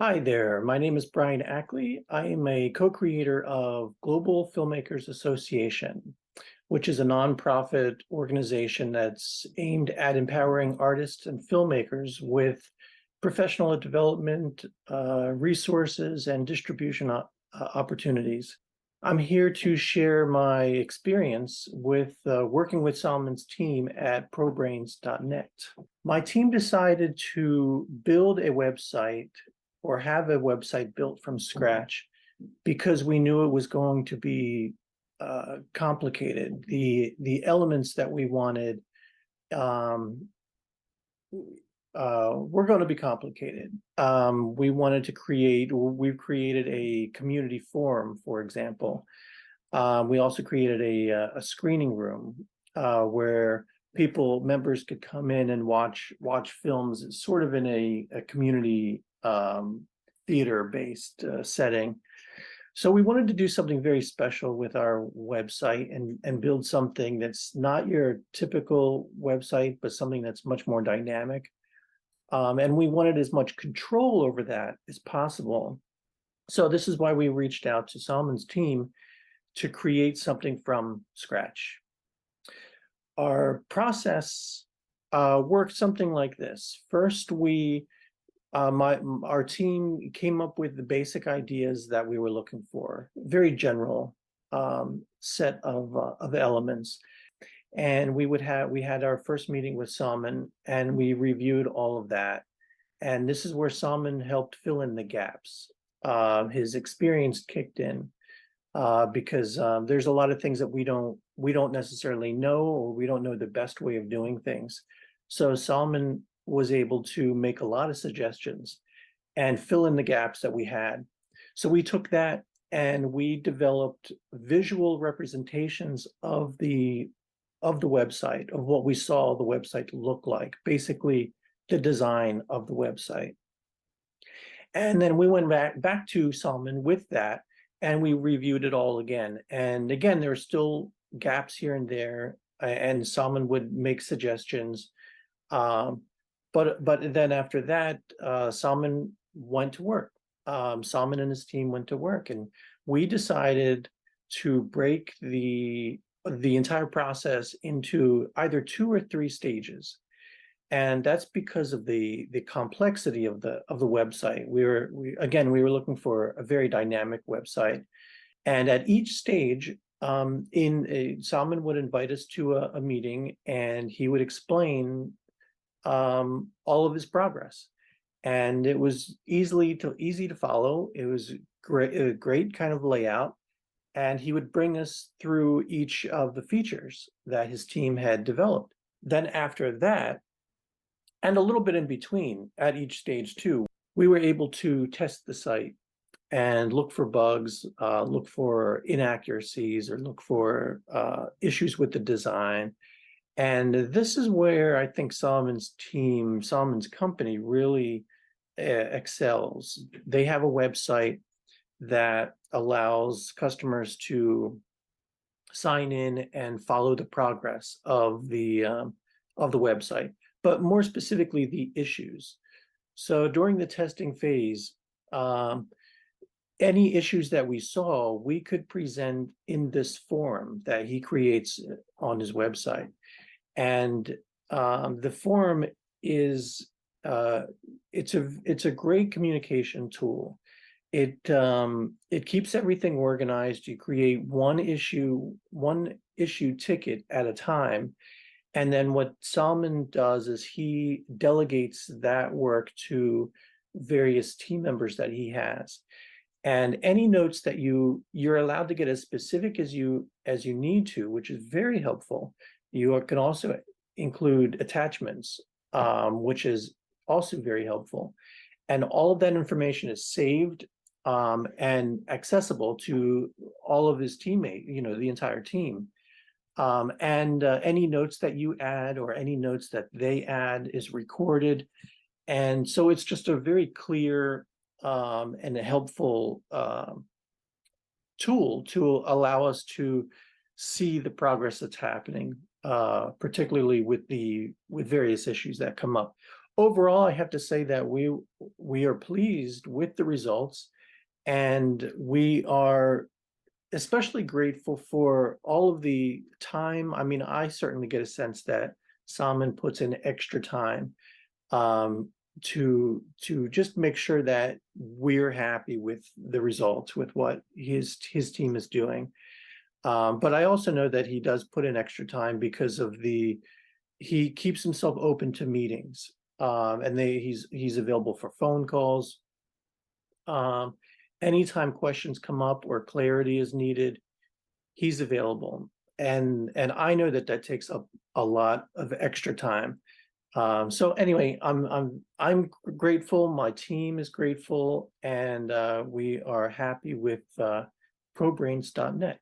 Hi there, my name is Brian Ackley. I am a co-creator of Global Filmmakers Association, which is a nonprofit organization that's aimed at empowering artists and filmmakers with professional development, resources, and distribution opportunities. I'm here to share my experience with working with Solomon's team at ProBrains.net. My team decided to build a website or have a website built from scratch because we knew it was going to be complicated. The elements that we wanted um, were going to be complicated. We've created a community forum, for example. We also created a screening room where members could come in and watch films, sort of in a community theater-based setting. So we wanted to do something very special with our website and build something that's not your typical website, but something that's much more dynamic. And we wanted as much control over that as possible. So this is why we reached out to Salman's team to create something from scratch. Our process worked something like this. First, our team came up with the basic ideas that we were looking for, very general set of elements. And we had our first meeting with Salman, and we reviewed all of that. And this is where Salman helped fill in the gaps. His experience kicked in because there's a lot of things that we don't necessarily know, or we don't know the best way of doing things. So Salman was able to make a lot of suggestions and fill in the gaps that we had. So we took that and we developed visual representations of the website, of what we saw the website look like, basically the design of the website. And then we went back to Salman with that, and we reviewed it all again. And again, there are still gaps here and there, and Salman would make suggestions. But then after that, Salman went to work. Salman and his team went to work, and we decided to break the entire process into either 2 or 3 stages. And that's because of the complexity of the website. We were looking for a very dynamic website, and at each stage, Salman would invite us to a meeting, and he would explain all of his progress, and it was easy to follow. It was a great kind of layout, and he would bring us through each of the features that his team had developed. Then after that, and a little bit in between at each stage too, we were able to test the site and look for bugs, look for inaccuracies, or look for issues with the design. And this is where I think Salman's company really excels. They have a website that allows customers to sign in and follow the progress of the website, but more specifically, the issues. So during the testing phase, any issues that we saw, we could present in this forum that he creates on his website. And the forum is it's a great communication tool. It keeps everything organized. You create one issue ticket at a time. And then what Salman does is he delegates that work to various team members that he has. And any notes that you're allowed to get as specific as you need to, which is very helpful. You can also include attachments, which is also very helpful. And all of that information is saved and accessible to all of his teammates, the entire team. And any notes that you add or any notes that they add is recorded. And so it's just a very clear and a helpful tool to allow us to see the progress that's happening, particularly with various issues that come up. overall, I have to say that we are pleased with the results, and we are especially grateful for all of the time. I mean, I certainly get a sense that Salman puts in extra time um, to just make sure that we're happy with the results, with what his team is doing. But I also know that he does put in extra time because of he keeps himself open to meetings, and he's available for phone calls. Um, Anytime questions come up or clarity is needed, he's available. And I know that that takes up a lot of extra time. So anyway, I'm grateful. My team is grateful, and we are happy with ProBrains.net.